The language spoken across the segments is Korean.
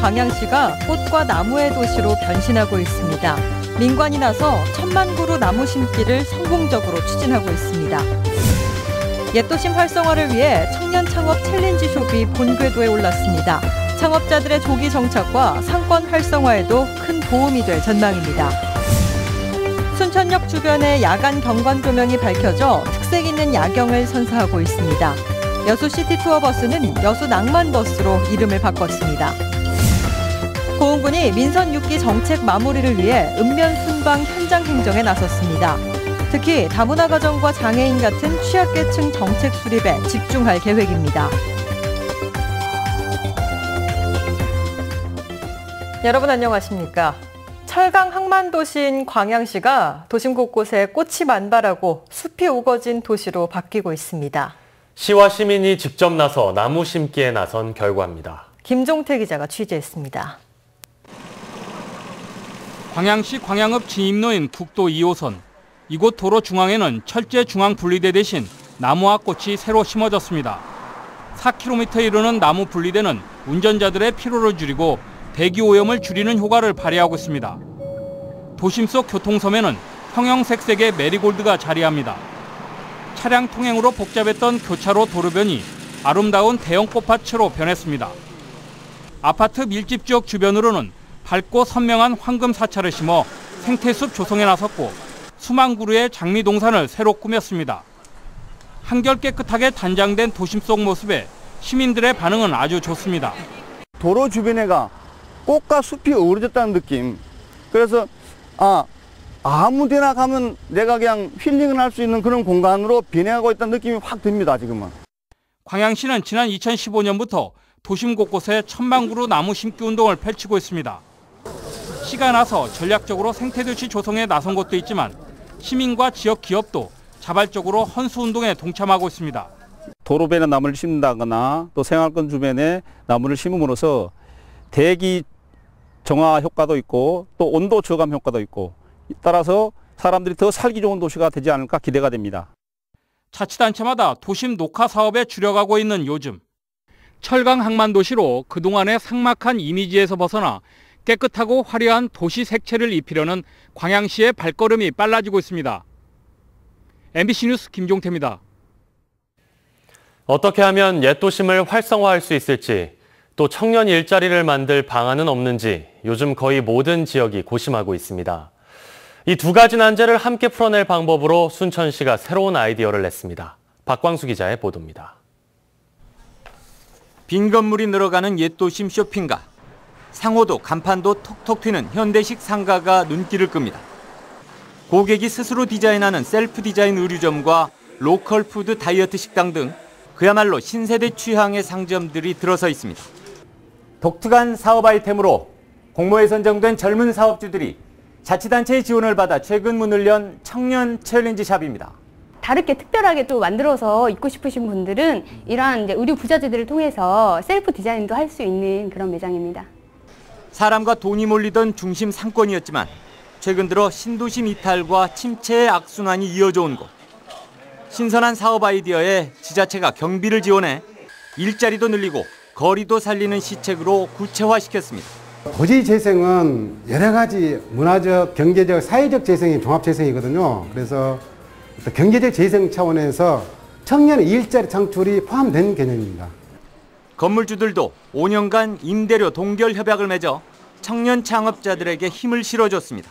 광양시가 꽃과 나무의 도시로 변신하고 있습니다. 민관이 나서 1000만 그루 나무 심기를 성공적으로 추진하고 있습니다. 옛도심 활성화를 위해 청년 창업 챌린지 숍이 본궤도에 올랐습니다. 창업자들의 조기 정착과 상권 활성화에도 큰 도움이 될 전망입니다. 순천역 주변에 야간 경관 조명이 밝혀져 특색 있는 야경을 선사하고 있습니다. 여수 시티투어버스는 여수 낭만버스로 이름을 바꿨습니다. 고흥군이 민선 6기 정책 마무리를 위해 읍면 순방 현장 행정에 나섰습니다. 특히 다문화 가정과 장애인 같은 취약계층 정책 수립에 집중할 계획입니다. 여러분 안녕하십니까? 철강 항만도시인 광양시가 도심 곳곳에 꽃이 만발하고 숲이 우거진 도시로 바뀌고 있습니다. 시와 시민이 직접 나서 나무 심기에 나선 결과입니다. 김종태 기자가 취재했습니다. 광양시 광양읍 진입로인 국도 2호선. 이곳 도로 중앙에는 철제 중앙 분리대 대신 나무와 꽃이 새로 심어졌습니다. 4km 이르는 나무 분리대는 운전자들의 피로를 줄이고 대기 오염을 줄이는 효과를 발휘하고 있습니다. 도심 속 교통섬에는 형형색색의 메리골드가 자리합니다. 차량 통행으로 복잡했던 교차로 도로변이 아름다운 대형 꽃밭으로 변했습니다. 아파트 밀집 지역 주변으로는 밝고 선명한 황금 사찰을 심어 생태숲 조성에 나섰고 수만 그루의 장미 동산을 새로 꾸몄습니다. 한결 깨끗하게 단장된 도심 속 모습에 시민들의 반응은 아주 좋습니다. 도로 주변에가 꽃과 숲이 어우러졌다는 느낌. 그래서 아무 데나 가면 내가 그냥 힐링을 할 수 있는 그런 공간으로 변해가고 있다는 느낌이 확 듭니다, 지금은. 광양시는 지난 2015년부터 도심 곳곳에 1000만 그루 나무 심기 운동을 펼치고 있습니다. 시가 나서 전략적으로 생태도시 조성에 나선 곳도 있지만 시민과 지역 기업도 자발적으로 헌수 운동에 동참하고 있습니다. 도로변에 나무를 심는다거나 또 생활권 주변에 나무를 심음으로써 대기 정화 효과도 있고 또 온도 저감 효과도 있고 따라서 사람들이 더 살기 좋은 도시가 되지 않을까 기대가 됩니다. 자치단체마다 도심 녹화 사업에 주력하고 있는 요즘. 철강 항만도시로 그동안의 삭막한 이미지에서 벗어나 깨끗하고 화려한 도시 색채를 입히려는 광양시의 발걸음이 빨라지고 있습니다. MBC 뉴스 김종태입니다. 어떻게 하면 옛 도심을 활성화할 수 있을지, 또 청년 일자리를 만들 방안은 없는지 요즘 거의 모든 지역이 고심하고 있습니다. 이 두 가지 난제를 함께 풀어낼 방법으로 순천시가 새로운 아이디어를 냈습니다. 박광수 기자의 보도입니다. 빈 건물이 늘어가는 옛 도심 쇼핑가. 상호도 간판도 톡톡 튀는 현대식 상가가 눈길을 끕니다. 고객이 스스로 디자인하는 셀프 디자인 의류점과 로컬 푸드 다이어트 식당 등 그야말로 신세대 취향의 상점들이 들어서 있습니다. 독특한 사업 아이템으로 공모에 선정된 젊은 사업주들이 자치단체의 지원을 받아 최근 문을 연 청년 챌린지 샵입니다. 다르게 특별하게 또 만들어서 입고 싶으신 분들은 이러한 의류 부자재들을 통해서 셀프 디자인도 할 수 있는 그런 매장입니다. 사람과 돈이 몰리던 중심 상권이었지만 최근 들어 신도시 이탈과 침체의 악순환이 이어져 온 곳. 신선한 사업 아이디어에 지자체가 경비를 지원해 일자리도 늘리고 거리도 살리는 시책으로 구체화시켰습니다. 도시 재생은 여러 가지 문화적, 경제적, 사회적 재생이 종합 재생이거든요. 그래서 경제적 재생 차원에서 청년의 일자리 창출이 포함된 개념입니다. 건물주들도 5년간 임대료 동결 협약을 맺어 청년 창업자들에게 힘을 실어줬습니다.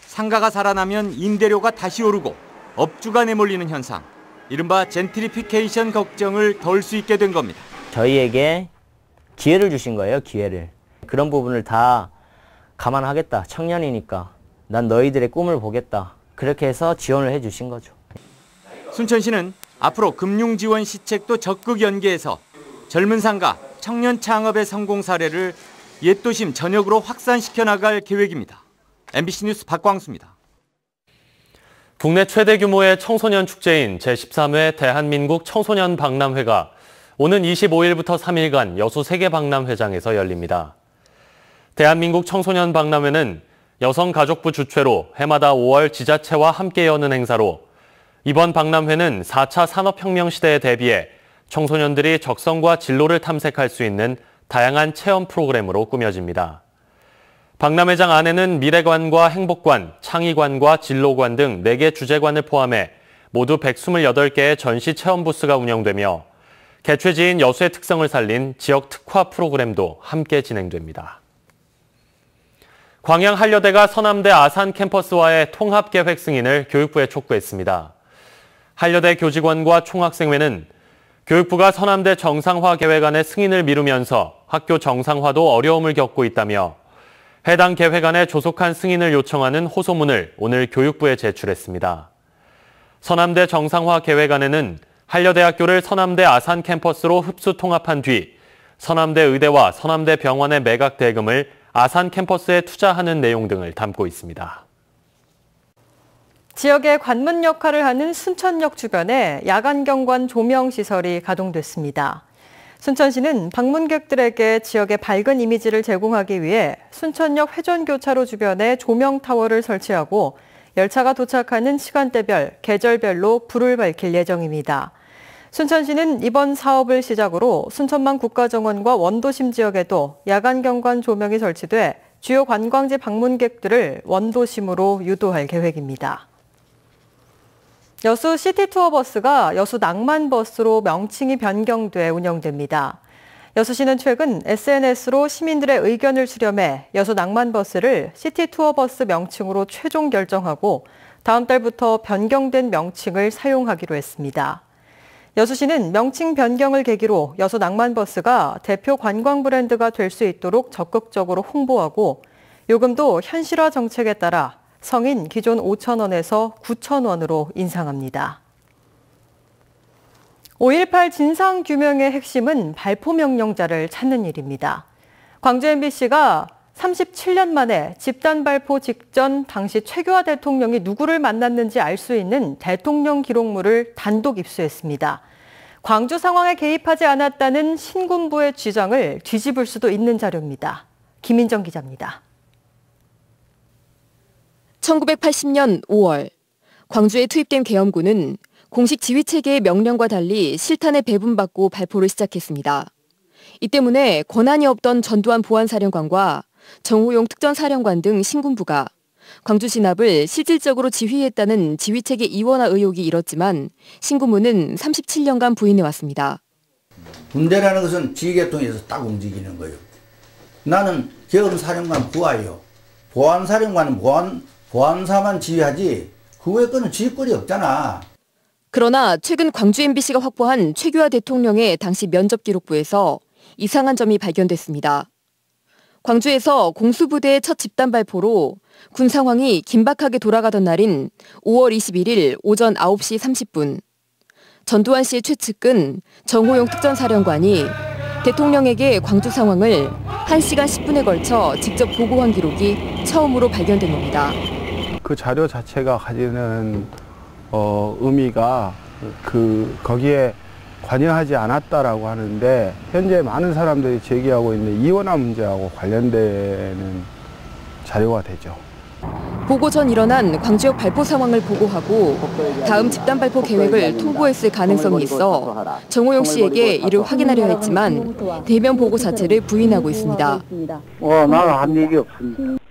상가가 살아나면 임대료가 다시 오르고 업주가 내몰리는 현상, 이른바 젠트리피케이션 걱정을 덜 수 있게 된 겁니다. 저희에게 기회를 주신 거예요, 기회를. 그런 부분을 다 감안하겠다. 청년이니까 난 너희들의 꿈을 보겠다. 그렇게 해서 지원을 해주신 거죠. 순천시는 앞으로 금융지원 시책도 적극 연계해서 젊은 상가, 청년 창업의 성공 사례를 옛도심 전역으로 확산시켜 나갈 계획입니다. MBC 뉴스 박광수입니다. 국내 최대 규모의 청소년 축제인 제13회 대한민국 청소년 박람회가 오는 25일부터 3일간 여수 세계박람회장에서 열립니다. 대한민국 청소년 박람회는 여성가족부 주최로 해마다 5월 지자체와 함께 여는 행사로 이번 박람회는 4차 산업혁명 시대에 대비해 청소년들이 적성과 진로를 탐색할 수 있는 다양한 체험 프로그램으로 꾸며집니다. 박람회장 안에는 미래관과 행복관, 창의관과 진로관 등 4개 주제관을 포함해 모두 128개의 전시 체험 부스가 운영되며 개최지인 여수의 특성을 살린 지역 특화 프로그램도 함께 진행됩니다. 광양 한려대가 서남대 아산 캠퍼스와의 통합계획 승인을 교육부에 촉구했습니다. 한려대 교직원과 총학생회는 교육부가 서남대 정상화 계획안의 승인을 미루면서 학교 정상화도 어려움을 겪고 있다며 해당 계획안에 조속한 승인을 요청하는 호소문을 오늘 교육부에 제출했습니다. 서남대 정상화 계획안에는 한려대학교를 서남대 아산 캠퍼스로 흡수 통합한 뒤 서남대 의대와 서남대 병원의 매각 대금을 아산 캠퍼스에 투자하는 내용 등을 담고 있습니다. 지역의 관문 역할을 하는 순천역 주변에 야간 경관 조명 시설이 가동됐습니다. 순천시는 방문객들에게 지역의 밝은 이미지를 제공하기 위해 순천역 회전교차로 주변에 조명 타워를 설치하고 열차가 도착하는 시간대별, 계절별로 불을 밝힐 예정입니다. 순천시는 이번 사업을 시작으로 순천만 국가정원과 원도심 지역에도 야간 경관 조명이 설치돼 주요 관광지 방문객들을 원도심으로 유도할 계획입니다. 여수 시티투어버스가 여수 낭만버스로 명칭이 변경돼 운영됩니다. 여수시는 최근 SNS로 시민들의 의견을 수렴해 여수 낭만버스를 시티투어버스 명칭으로 최종 결정하고 다음 달부터 변경된 명칭을 사용하기로 했습니다. 여수시는 명칭 변경을 계기로 여수 낭만버스가 대표 관광 브랜드가 될 수 있도록 적극적으로 홍보하고 요금도 현실화 정책에 따라 성인 기존 5,000원에서 9,000원으로 인상합니다. 5.18 진상규명의 핵심은 발포 명령자를 찾는 일입니다. 광주 MBC가 37년 만에 집단 발포 직전 당시 최규하 대통령이 누구를 만났는지 알 수 있는 대통령 기록물을 단독 입수했습니다. 광주 상황에 개입하지 않았다는 신군부의 주장을 뒤집을 수도 있는 자료입니다. 김인정 기자입니다. 1980년 5월 광주에 투입된 계엄군은 공식 지휘체계의 명령과 달리 실탄에 배분받고 발포를 시작했습니다. 이 때문에 권한이 없던 전두환 보안사령관과 정호용 특전사령관 등 신군부가 광주 진압을 실질적으로 지휘했다는 지휘체계 이원화 의혹이 일었지만 신군부는 37년간 부인해왔습니다. 군대라는 것은 지휘계통에서 딱 움직이는 거예요. 나는 계엄사령관 부하예요. 보안사령관은 보안사만 지휘하지 그 외에 거는 지휘권이 없잖아. 그러나 최근 광주 MBC가 확보한 최규하 대통령의 당시 면접 기록부에서 이상한 점이 발견됐습니다. 광주에서 공수부대의 첫 집단 발포로 군 상황이 긴박하게 돌아가던 날인 5월 21일 오전 9시 30분. 전두환 씨의 최측근 정호용 특전사령관이 대통령에게 광주 상황을 1시간 10분에 걸쳐 직접 보고한 기록이 처음으로 발견된 겁니다. 그 자료 자체가 가지는 의미가 거기에 관여하지 않았다라고 하는데 현재 많은 사람들이 제기하고 있는 이원화 문제하고 관련되는 자료가 되죠. 보고 전 일어난 광주역 발포 상황을 보고하고 다음 집단 발포 계획을 통보했을 가능성이 있어 정호용 씨에게 이를 확인하려 했지만 대면 보고 자체를 부인하고 있습니다. 나는 한 얘기 없습니다.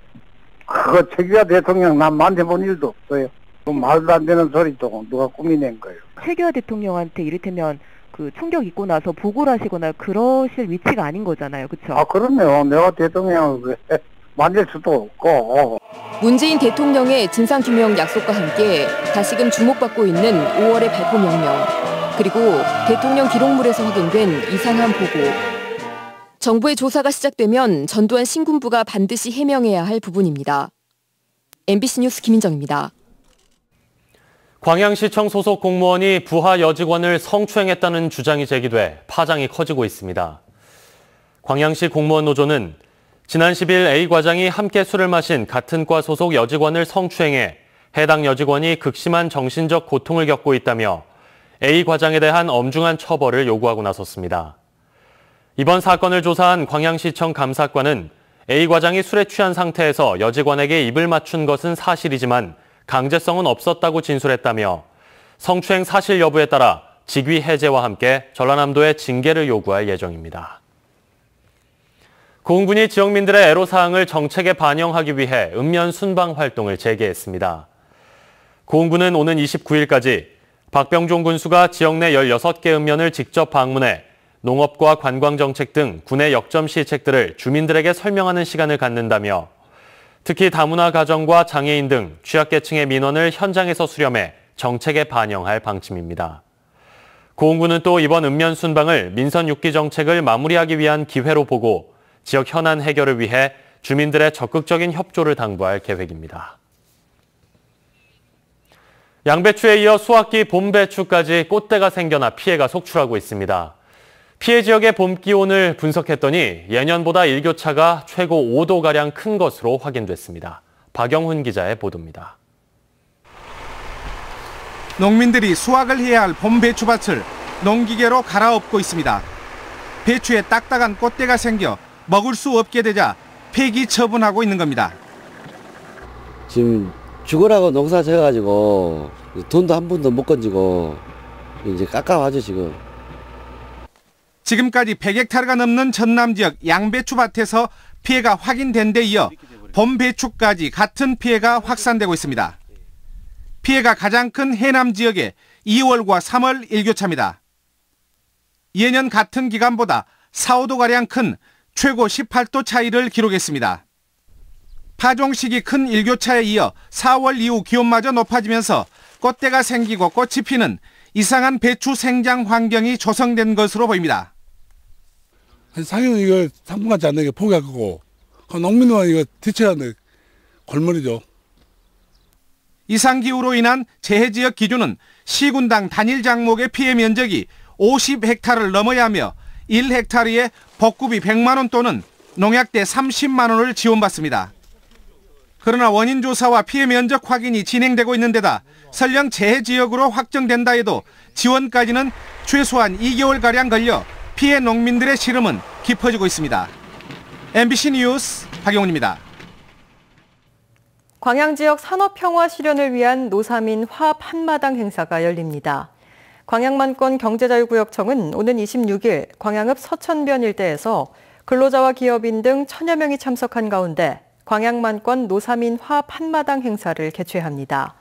그거 최규하 대통령 난 만져본 일도 없어요. 말도 안 되는 소리도 누가 꾸미낸 거예요. 최규하 대통령한테 이를테면 그 총격 있고 나서 보고를 하시거나 그러실 위치가 아닌 거잖아요. 그렇죠? 그렇네요. 내가 대통령을 왜 만질 수도 없고. 문재인 대통령의 진상규명 약속과 함께 다시금 주목받고 있는 5월의 발포 명령, 그리고 대통령 기록물에서 확인된 이상한 보고. 정부의 조사가 시작되면 전두환 신군부가 반드시 해명해야 할 부분입니다. MBC 뉴스 김인정입니다. 광양시청 소속 공무원이 부하 여직원을 성추행했다는 주장이 제기돼 파장이 커지고 있습니다. 광양시 공무원 노조는 지난 10일 A 과장이 함께 술을 마신 같은 과 소속 여직원을 성추행해 해당 여직원이 극심한 정신적 고통을 겪고 있다며 A 과장에 대한 엄중한 처벌을 요구하고 나섰습니다. 이번 사건을 조사한 광양시청 감사관은 A 과장이 술에 취한 상태에서 여직원에게 입을 맞춘 것은 사실이지만 강제성은 없었다고 진술했다며 성추행 사실 여부에 따라 직위 해제와 함께 전라남도의 징계를 요구할 예정입니다. 고흥군이 지역민들의 애로사항을 정책에 반영하기 위해 읍면 순방 활동을 재개했습니다. 고흥군은 오는 29일까지 박병종 군수가 지역 내 16개 읍면을 직접 방문해 농업과 관광정책 등 군의 역점 시책들을 주민들에게 설명하는 시간을 갖는다며 특히 다문화 가정과 장애인 등 취약계층의 민원을 현장에서 수렴해 정책에 반영할 방침입니다. 고흥군은 또 이번 읍면 순방을 민선 6기 정책을 마무리하기 위한 기회로 보고 지역 현안 해결을 위해 주민들의 적극적인 협조를 당부할 계획입니다. 양배추에 이어 수확기 봄배추까지 꽃대가 생겨나 피해가 속출하고 있습니다. 피해 지역의 봄 기온을 분석했더니 예년보다 일교차가 최고 5도가량 큰 것으로 확인됐습니다. 박영훈 기자의 보도입니다. 농민들이 수확을 해야 할 봄 배추밭을 농기계로 갈아엎고 있습니다. 배추에 딱딱한 꽃대가 생겨 먹을 수 없게 되자 폐기 처분하고 있는 겁니다. 지금 죽으라고 농사 지어가지고 돈도 한 푼도 못 건지고 이제 깝깝하죠 지금. 지금까지 100헥타르가 넘는 전남 지역 양배추밭에서 피해가 확인된 데 이어 봄 배추까지 같은 피해가 확산되고 있습니다. 피해가 가장 큰 해남 지역에 2월과 3월 일교차입니다. 예년 같은 기간보다 4, 5도가량 큰 최고 18도 차이를 기록했습니다. 파종 시기 큰 일교차에 이어 4월 이후 기온마저 높아지면서 꽃대가 생기고 꽃이 피는 이상한 배추 생장 환경이 조성된 것으로 보입니다. 상인은 이거 상품 같지 않는 게 포기할 거고 농민은 이거 대체해야 하는 골머리죠. 이상기후로 인한 재해지역 기준은 시군당 단일 작목의 피해 면적이 50헥타르를 넘어야 하며 1헥타르에 복구비 100만 원 또는 농약대 30만 원을 지원받습니다. 그러나 원인 조사와 피해 면적 확인이 진행되고 있는 데다 설령 재해지역으로 확정된다 해도 지원까지는 최소한 2개월가량 걸려 피해 농민들의 시름은 깊어지고 있습니다. MBC 뉴스 박영훈입니다. 광양 지역 산업평화 실현을 위한 노사민 화합 한마당 행사가 열립니다. 광양만권 경제자유구역청은 오는 26일 광양읍 서천변 일대에서 근로자와 기업인 등 1000여 명이 참석한 가운데 광양만권 노사민 화합 한마당 행사를 개최합니다.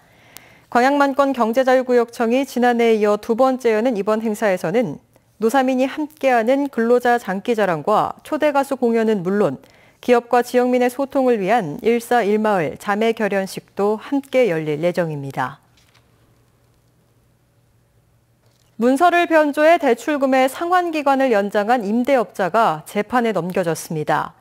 광양만권 경제자유구역청이 지난해에 이어 두 번째 여는 이번 행사에서는 노사민이 함께하는 근로자 장기자랑과 초대가수 공연은 물론 기업과 지역민의 소통을 위한 1사1마을 자매 결연식도 함께 열릴 예정입니다. 문서를 변조해 대출금의 상환기간을 연장한 임대업자가 재판에 넘겨졌습니다.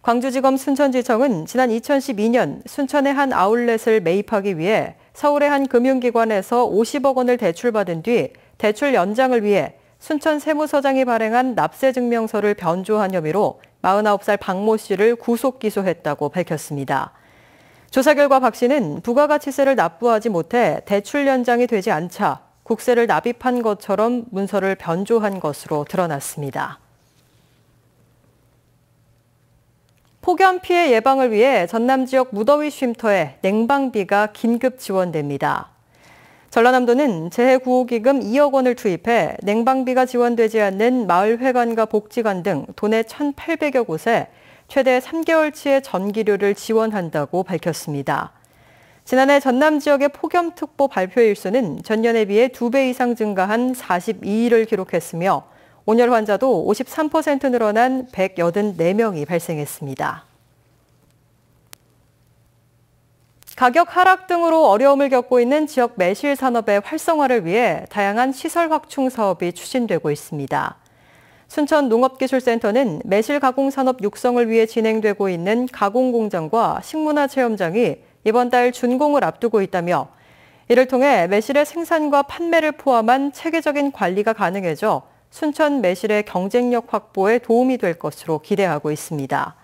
광주지검 순천지청은 지난 2012년 순천의 한 아울렛을 매입하기 위해 서울의 한 금융기관에서 50억 원을 대출받은 뒤 대출 연장을 위해 순천 세무서장이 발행한 납세증명서를 변조한 혐의로 49살 박모 씨를 구속 기소했다고 밝혔습니다. 조사 결과 박 씨는 부가가치세를 납부하지 못해 대출 연장이 되지 않자 국세를 납입한 것처럼 문서를 변조한 것으로 드러났습니다. 폭염 피해 예방을 위해 전남 지역 무더위 쉼터에 냉방비가 긴급 지원됩니다. 전라남도는 재해구호기금 2억 원을 투입해 냉방비가 지원되지 않는 마을회관과 복지관 등 도내 1,800여 곳에 최대 3개월치의 전기료를 지원한다고 밝혔습니다. 지난해 전남 지역의 폭염특보 발표 일수는 전년에 비해 2배 이상 증가한 42일을 기록했으며 온열 환자도 53% 늘어난 184명이 발생했습니다. 가격 하락 등으로 어려움을 겪고 있는 지역 매실 산업의 활성화를 위해 다양한 시설 확충 사업이 추진되고 있습니다. 순천 농업기술센터는 매실 가공산업 육성을 위해 진행되고 있는 가공공장과 식문화 체험장이 이번 달 준공을 앞두고 있다며 이를 통해 매실의 생산과 판매를 포함한 체계적인 관리가 가능해져 순천 매실의 경쟁력 확보에 도움이 될 것으로 기대하고 있습니다.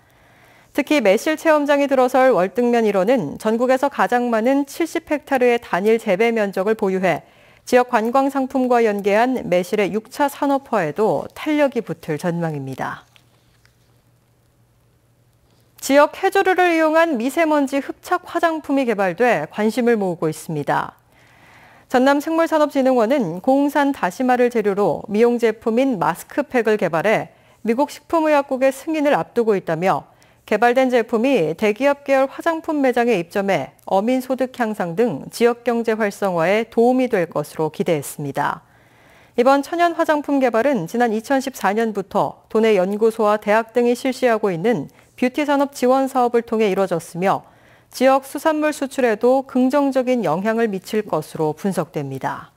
특히 매실 체험장이 들어설 월등면 1호는 전국에서 가장 많은 70헥타르의 단일 재배 면적을 보유해 지역 관광 상품과 연계한 매실의 6차 산업화에도 탄력이 붙을 전망입니다. 지역 해조류를 이용한 미세먼지 흡착 화장품이 개발돼 관심을 모으고 있습니다. 전남생물산업진흥원은 고흥산 다시마를 재료로 미용 제품인 마스크팩을 개발해 미국 식품의약국의 승인을 앞두고 있다며 개발된 제품이 대기업 계열 화장품 매장에 입점해 어민 소득 향상 등 지역 경제 활성화에 도움이 될 것으로 기대했습니다. 이번 천연 화장품 개발은 지난 2014년부터 도내 연구소와 대학 등이 실시하고 있는 뷰티 산업 지원 사업을 통해 이뤄졌으며 지역 수산물 수출에도 긍정적인 영향을 미칠 것으로 분석됩니다.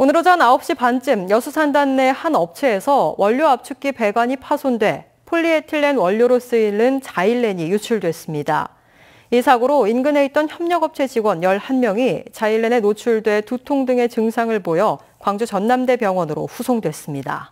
오늘 오전 9시 반쯤 여수산단 내 한 업체에서 원료 압축기 배관이 파손돼 폴리에틸렌 원료로 쓰이는 자일렌이 유출됐습니다. 이 사고로 인근에 있던 협력업체 직원 11명이 자일렌에 노출돼 두통 등의 증상을 보여 광주 전남대 병원으로 후송됐습니다.